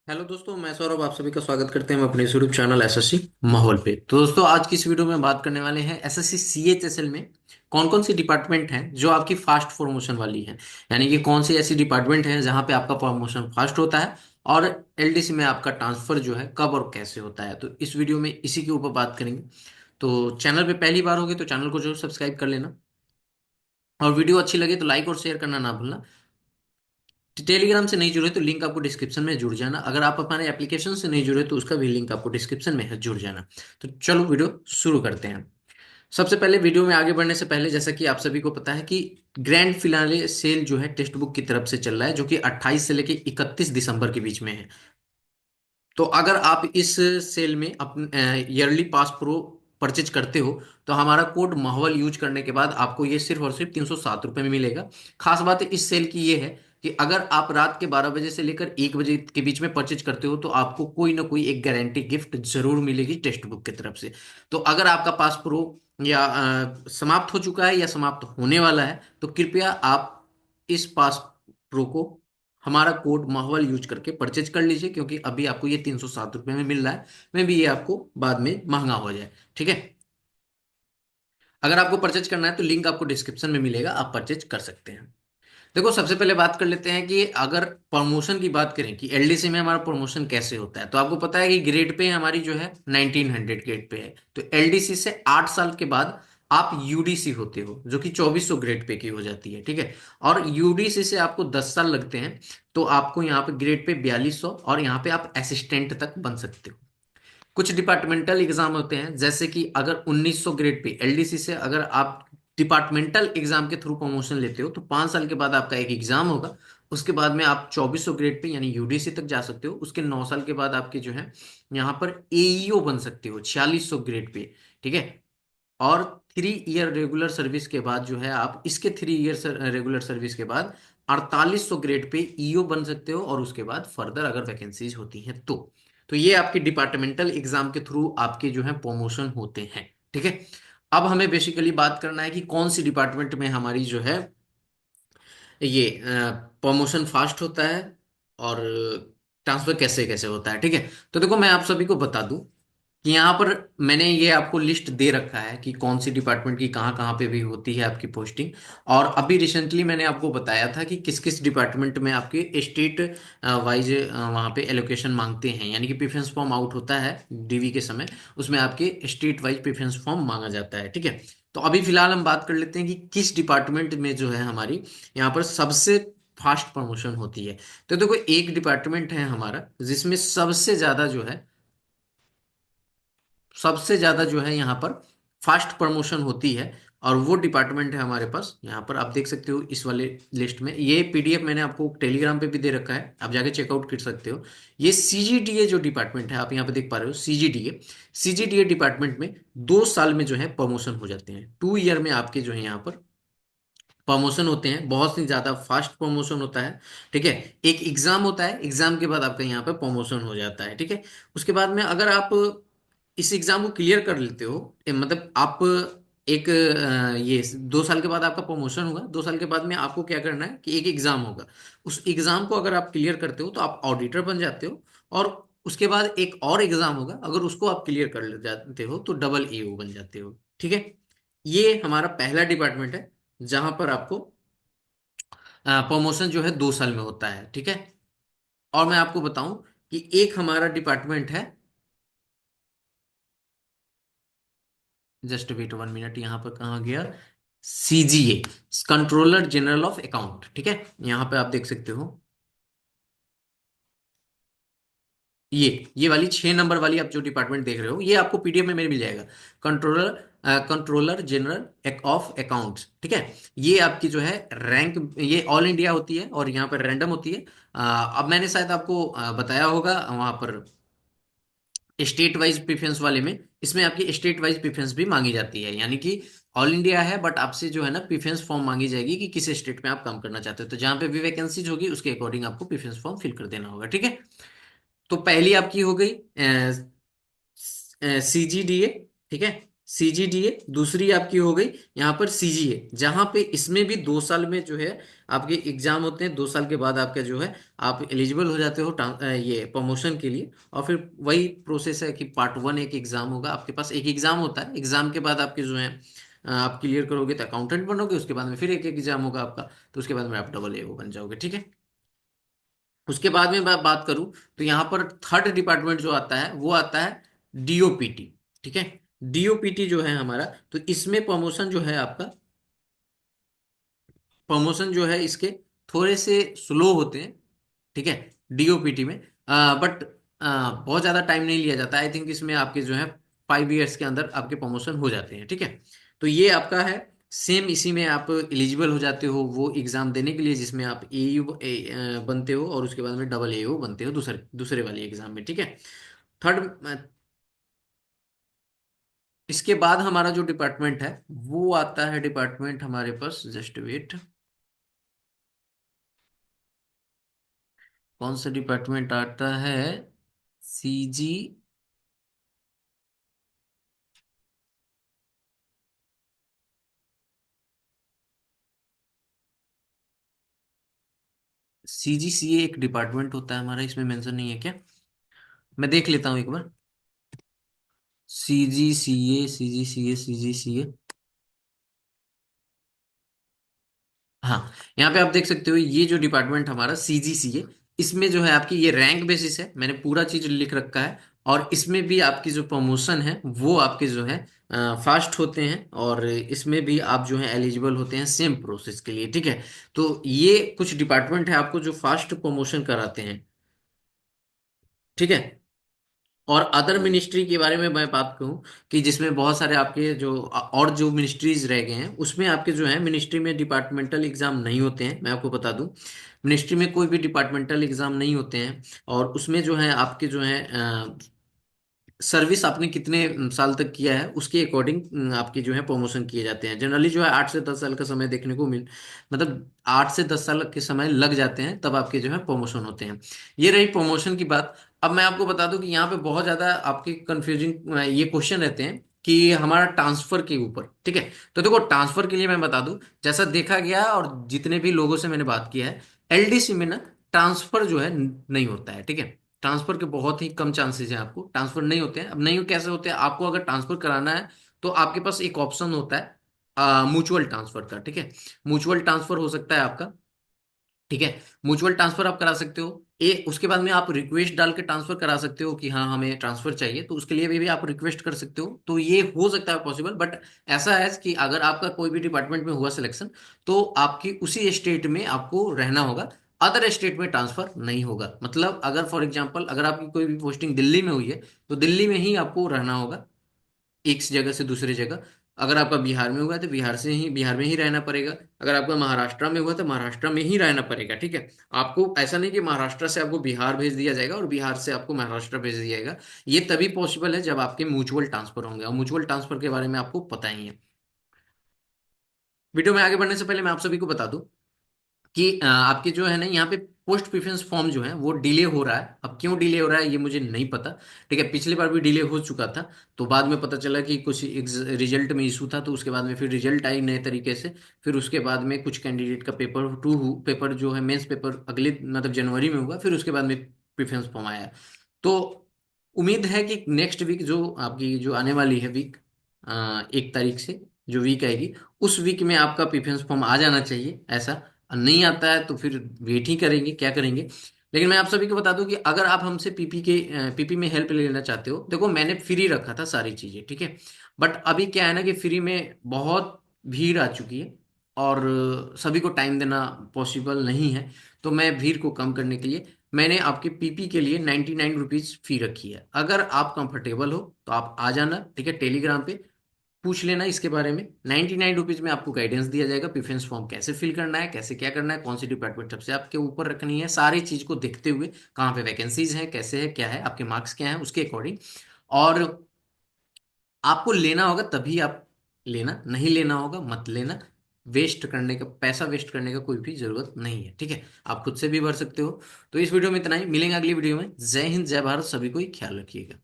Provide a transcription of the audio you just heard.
Hello दोस्तों, मैं सौरभ आप सभी का स्वागत करते हैं हम अपने यूट्यूब चैनल एसएससी माहौल पे। तो दोस्तों, आज की इस वीडियो में बात करने वाले हैं एसएससी सीएचएसएल में कौन कौन सी डिपार्टमेंट हैं जो आपकी फास्ट प्रमोशन वाली हैं। यानी कि कौन सी ऐसी डिपार्टमेंट हैं जहां पे आपका प्रमोशन फास्ट होता है और एलडीसी में आपका ट्रांसफर जो है कब और कैसे होता है। तो इस वीडियो में इसी के ऊपर बात करेंगे। तो चैनल पे पहली बार होगी तो चैनल को जरूर सब्सक्राइब कर लेना, और वीडियो अच्छी लगे तो लाइक और शेयर करना ना भूलना। टेलीग्राम से नहीं जुड़े तो लिंक आपको डिस्क्रिप्शन में जुड़ जाना। अगर आप हमारे एप्लीकेशन से नहीं जुड़े तो उसका भी लिंक आपको डिस्क्रिप्शन में है, जुड़ जाना। तो चलो वीडियो शुरू करते हैं। सबसे पहले वीडियो में आगे बढ़ने से पहले, जैसा कि आप सभी को पता है कि ग्रैंड फिनाले सेल जो है टेक्स्ट बुक की तरफ से चल रहा है, जो कि 28 से लेकर 31 दिसंबर के बीच में है। तो अगर आप इस सेल में अपने ईयरली पास प्रो परचेज करते हो तो हमारा कोड माहौल यूज करने के बाद आपको ये सिर्फ और सिर्फ 307 रुपये में मिलेगा। खास बात इस सेल की ये है कि अगर आप रात के 12 बजे से लेकर 1 बजे के बीच में परचेज करते हो तो आपको कोई ना कोई एक गारंटी गिफ्ट जरूर मिलेगी टेक्स्ट बुक की तरफ से। तो अगर आपका पास प्रो या समाप्त हो चुका है या समाप्त होने वाला है तो कृपया आप इस पास प्रो को हमारा कोड माहौल यूज करके परचेज कर लीजिए, क्योंकि अभी आपको ये 307 रुपये में मिल रहा है। में भी ये आपको बाद में महंगा हो जाए, ठीक है। अगर आपको परचेज करना है तो लिंक आपको डिस्क्रिप्शन में मिलेगा, आप परचेज कर सकते हैं। देखो, सबसे पहले बात कर लेते हैं कि अगर प्रमोशन की बात करें कि एलडीसी में हमारा प्रमोशन कैसे होता है, तो आपको पता है कि ग्रेड पे हमारी जो है 1900 ग्रेड पे है। तो एलडीसी से 8 साल के बाद आप यूडीसी होते हो, जो कि 2400 ग्रेड पे की हो जाती है, ठीक है। और यूडीसी से आपको 10 साल लगते हैं, तो आपको यहाँ पे ग्रेड पे 4200, और यहाँ पे आप असिस्टेंट तक बन सकते हो। कुछ डिपार्टमेंटल एग्जाम होते हैं, जैसे कि अगर 1900 ग्रेड पे एलडीसी से अगर आप डिपार्टमेंटल एग्जाम के थ्रू प्रमोशन लेते हो तो 5 साल के बाद आपका एक एग्जाम होगा। उसके बाद में आप 2400 ग्रेड पे यानी यूडीसी तक जा सकते हो। उसके 9 साल के बाद आपके जो है यहाँ पर एईओ बन सकते हो 4600 ग्रेड पे, ठीक है। और 3 ईयर रेगुलर सर्विस के बाद जो है आप इसके 3 ईयर रेगुलर सर्विस के बाद 4800 ग्रेड पे ईओ बन सकते हो, और उसके बाद फर्दर अगर वैकेंसीज होती हैं तो ये आपकी डिपार्टमेंटल एग्जाम के थ्रू आपके जो है प्रमोशन होते हैं, ठीक है। अब हमें बेसिकली बात करना है कि कौन सी डिपार्टमेंट में हमारी जो है ये प्रमोशन फास्ट होता है और ट्रांसफर कैसे कैसे होता है, ठीक है। तो देखो, मैं आप सभी को बता दूं कि यहाँ पर मैंने ये आपको लिस्ट दे रखा है कि कौन सी डिपार्टमेंट की कहाँ कहाँ पे भी होती है आपकी पोस्टिंग। और अभी रिसेंटली मैंने आपको बताया था कि किस किस डिपार्टमेंट में आपके स्टेट वाइज वहाँ पे एलोकेशन मांगते हैं, यानी कि प्रेफरेंस फॉर्म आउट होता है डीवी के समय, उसमें आपके स्टेट वाइज प्रेफरेंस फॉर्म मांगा जाता है, ठीक है। तो अभी फिलहाल हम बात कर लेते हैं कि किस डिपार्टमेंट में जो है हमारी यहाँ पर सबसे फास्ट प्रमोशन होती है। तो देखो, एक डिपार्टमेंट है हमारा जिसमें सबसे ज्यादा जो है यहाँ पर फास्ट प्रमोशन होती है, और वो डिपार्टमेंट है हमारे पास। यहाँ पर आप देख सकते हो इस वाले लिस्ट में, ये पीडीएफ मैंने आपको टेलीग्राम पे भी दे रखा है, आप जाके चेकआउट कर सकते हो। ये सीजीडीए जो डिपार्टमेंट है, आप यहाँ पे देख पा रहे हो सीजीडीए। सीजीडीए डिपार्टमेंट में 2 साल में जो है प्रमोशन हो जाते हैं। 2 ईयर में आपके जो है यहाँ पर प्रमोशन होते हैं, बहुत ही ज्यादा फास्ट प्रमोशन होता है, ठीक है। एक एग्जाम होता है, एग्जाम के बाद आपका यहाँ पे प्रमोशन हो जाता है, ठीक है। उसके बाद में अगर आप इस एग्जाम को क्लियर कर लेते हो, मतलब आप एक ये 2 साल के बाद आपका प्रमोशन होगा। 2 साल के बाद में आपको क्या करना है कि एक एग्जाम होगा, उस एग्जाम को अगर आप क्लियर करते हो तो आप ऑडिटर बन जाते हो। और उसके बाद एक और एग्जाम होगा, अगर उसको आप क्लियर कर ले जाते हो तो डबल एओ बन जाते हो, ठीक है। ये हमारा पहला डिपार्टमेंट है जहां पर आपको प्रमोशन जो है 2 साल में होता है, ठीक है। और मैं आपको बताऊं कि एक हमारा डिपार्टमेंट है, जस्ट वेट 1 मिनट, यहाँ पर कहाँ गया, CGA, controller general of account, ठीक है। यहाँ पे आप देख सकते हो ये वाली 6 नंबर वाली आप जो डिपार्टमेंट देख रहे हो, ये आपको पीडीएफ में मेरे मिल जाएगा। Controller controller general of accounts, ठीक है। ये आपकी जो है रैंक, ये ऑल इंडिया होती है और यहाँ पर रैंडम होती है। अब मैंने शायद आपको बताया होगा वहां पर स्टेट वाइज प्रेफरेंस वाले में, इसमें आपकी स्टेट वाइज प्रेफरेंस भी मांगी जाती है, यानी कि ऑल इंडिया है बट आपसे जो है ना प्रेफरेंस फॉर्म मांगी जाएगी कि किस स्टेट में आप काम करना चाहते हो। तो जहां पे भी वैकेंसीज होगी उसके अकॉर्डिंग आपको प्रेफरेंस फॉर्म फिल कर देना होगा, ठीक है। तो पहली आपकी हो गई सीजीडीए, ठीक है। सीजीडीए, दूसरी आपकी हो गई यहाँ पर सीजीए, जहां पे इसमें भी 2 साल में जो है आपके एग्जाम होते हैं। 2 साल के बाद आपका जो है आप एलिजिबल हो जाते हो ये प्रमोशन के लिए। और फिर वही प्रोसेस है कि पार्ट 1 एक एग्जाम होगा आपके पास, एक एग्जाम होता है, एग्जाम के बाद आपके जो है आप क्लियर करोगे तो अकाउंटेंट बनोगे, उसके बाद में फिर एक एग्जाम होगा आपका, तो उसके बाद में आप डबल ए वो बन जाओगे, ठीक है। उसके बाद में मैं बात करूं तो यहाँ पर थर्ड डिपार्टमेंट जो आता है वो आता है डीओपीटी, ठीक है। डीओपीटी जो है हमारा, तो इसमें प्रमोशन जो है आपका, प्रमोशन जो है इसके थोड़े से स्लो होते हैं, ठीक है, डीओपीटी में। बट बहुत ज़्यादा टाइम नहीं लिया जाता, आई थिंक इसमें आपके जो है 5 इयर्स के अंदर आपके प्रमोशन हो जाते हैं, ठीक है। तो ये आपका है, सेम इसी में आप एलिजिबल हो जाते हो वो एग्ज़ाम देने के लिए जिसमें आप एयू बनते हो, और उसके बाद में डबल एयू बनते हो दूसरे दूसरे वाले एग्ज़ाम में, ठीक है। थर्ड, इसके बाद हमारा जो डिपार्टमेंट है वो आता है, डिपार्टमेंट हमारे पास, जस्ट वेट, कौन सा डिपार्टमेंट आता है, सीजी, सीजीसीए एक डिपार्टमेंट होता है हमारा, इसमें मेंशन नहीं है क्या? मैं देख लेता हूँ एक बार। सीजीसीए, सीजीसीए, सीजीसीए, हाँ, यहाँ पे आप देख सकते हो ये जो डिपार्टमेंट हमारा सीजीसीए, इसमें जो है आपकी ये रैंक बेसिस है, मैंने पूरा चीज लिख रखा है। और इसमें भी आपकी जो प्रमोशन है वो आपके जो है फास्ट होते हैं, और इसमें भी आप जो है एलिजिबल होते हैं सेम प्रोसेस के लिए, ठीक है। तो ये कुछ डिपार्टमेंट है आपको जो फास्ट प्रमोशन कराते हैं, ठीक है। और अदर मिनिस्ट्री के बारे में मैं बात कहूँ कि जिसमें बहुत सारे आपके जो और जो मिनिस्ट्रीज रह गए हैं उसमें आपके जो है मिनिस्ट्री में डिपार्टमेंटल एग्जाम नहीं होते हैं, मैं आपको बता दूं। मिनिस्ट्री में कोई भी डिपार्टमेंटल एग्जाम नहीं होते हैं। और उसमें जो है आपके जो है सर्विस आपने कितने साल तक किया है उसके अकॉर्डिंग आपकी जो है प्रमोशन किए जाते हैं। जनरली जो है 8 से 10 साल का समय देखने को मतलब 8 से 10 साल के समय लग जाते हैं, तब आपके जो है प्रमोशन होते हैं। ये रही प्रमोशन की बात। अब मैं आपको बता दूं कि यहाँ पे बहुत ज्यादा आपके कंफ्यूजिंग ये क्वेश्चन रहते हैं कि हमारा ट्रांसफर के ऊपर, ठीक है। तो देखो ट्रांसफर के लिए मैं बता दूं, जैसा देखा गया है और जितने भी लोगों से मैंने बात किया है, एलडीसी में ना ट्रांसफर जो है नहीं होता है, ठीक है। ट्रांसफर के बहुत ही कम चांसेस हैं, आपको ट्रांसफर नहीं होते हैं। अब नहीं कैसे होते हैं, आपको अगर ट्रांसफर कराना है तो आपके पास एक ऑप्शन होता है म्यूचुअल ट्रांसफर का, ठीक है। म्यूचुअल ट्रांसफर हो सकता है आपका, ठीक है। म्यूचुअल ट्रांसफर आप करा सकते हो, उसके बाद में आप रिक्वेस्ट डाल के ट्रांसफर करा सकते हो कि हाँ हमें ट्रांसफर चाहिए, तो उसके लिए भी आप रिक्वेस्ट कर सकते हो, तो ये हो सकता है पॉसिबल। बट ऐसा है कि अगर आपका कोई भी डिपार्टमेंट में हुआ सिलेक्शन, तो आपकी उसी स्टेट में आपको रहना होगा, अदर स्टेट में ट्रांसफर नहीं होगा। मतलब अगर फॉर एग्जांपल अगर आपकी कोई भी पोस्टिंग दिल्ली में हुई है, तो दिल्ली में ही आपको रहना होगा, एक जगह से दूसरी जगह। अगर आपका बिहार में हुआ है तो बिहार में ही रहना पड़ेगा। अगर आपका महाराष्ट्र में हुआ तो महाराष्ट्र में ही रहना पड़ेगा, ठीक है। आपको ऐसा नहीं कि महाराष्ट्र से आपको बिहार भेज दिया जाएगा और बिहार से आपको महाराष्ट्र भेज दिया जाएगा। ये तभी पॉसिबल है जब आपके म्यूचुअल ट्रांसफर होंगे, और म्यूचुअल ट्रांसफर के बारे में आपको पता ही है। वीडियो में आगे बढ़ने से पहले मैं आप सभी को बता दूं कि आपके जो है ना यहाँ पे पोस्ट प्रेफरेंस फॉर्म जो है वो डिले हो रहा है। अब क्यों डिले हो रहा है ये मुझे नहीं पता, ठीक है। पिछली बार भी डिले हो चुका था, तो बाद में पता चला कि कुछ रिजल्ट में इशू था, तो उसके बाद में फिर रिजल्ट आई नए तरीके से। फिर उसके बाद में कुछ कैंडिडेट का पेपर जो है मेंस पेपर अगले मतलब जनवरी में होगा, फिर उसके बाद में प्रेफरेंस फॉर्म आया। तो उम्मीद है कि नेक्स्ट वीक जो आपकी जो आने वाली है वीक, 1 तारीख से जो वीक आएगी, उस वीक में आपका प्रेफरेंस फॉर्म आ जाना चाहिए। ऐसा नहीं आता है तो फिर वेट ही करेंगे, क्या करेंगे। लेकिन मैं आप सभी को बता दूं कि अगर आप हमसे पीपी में हेल्प लेना चाहते हो, देखो मैंने फ्री रखा था सारी चीजें, ठीक है। बट अभी क्या है ना कि फ्री में बहुत भीड़ आ चुकी है, और सभी को टाइम देना पॉसिबल नहीं है। तो मैं भीड़ को कम करने के लिए मैंने आपके पीपी के लिए 99 रुपीज फी रखी है। अगर आप कंफर्टेबल हो तो आप आ जाना, ठीक है, टेलीग्राम पे पूछ लेना इसके बारे में। 99 रुपीज में आपको गाइडेंस दिया जाएगा, प्रेफरेंस फॉर्म कैसे फिल करना है, कैसे क्या करना है, कौन सी डिपार्टमेंट सबसे आपके ऊपर रखनी है, सारी चीज को देखते हुए कहाँ पे वैकेंसीज हैं, कैसे है, क्या है, आपके मार्क्स क्या है, उसके अकॉर्डिंग। और आपको लेना होगा तभी आप लेना, नहीं लेना होगा मत लेना। वेस्ट करने का, पैसा वेस्ट करने का कोई भी जरूरत नहीं है, ठीक है। आप खुद से भी भर सकते हो। तो इस वीडियो में इतना ही, मिलेंगे अगली वीडियो में। जय हिंद, जय भारत, सभी को ही ख्याल रखिएगा।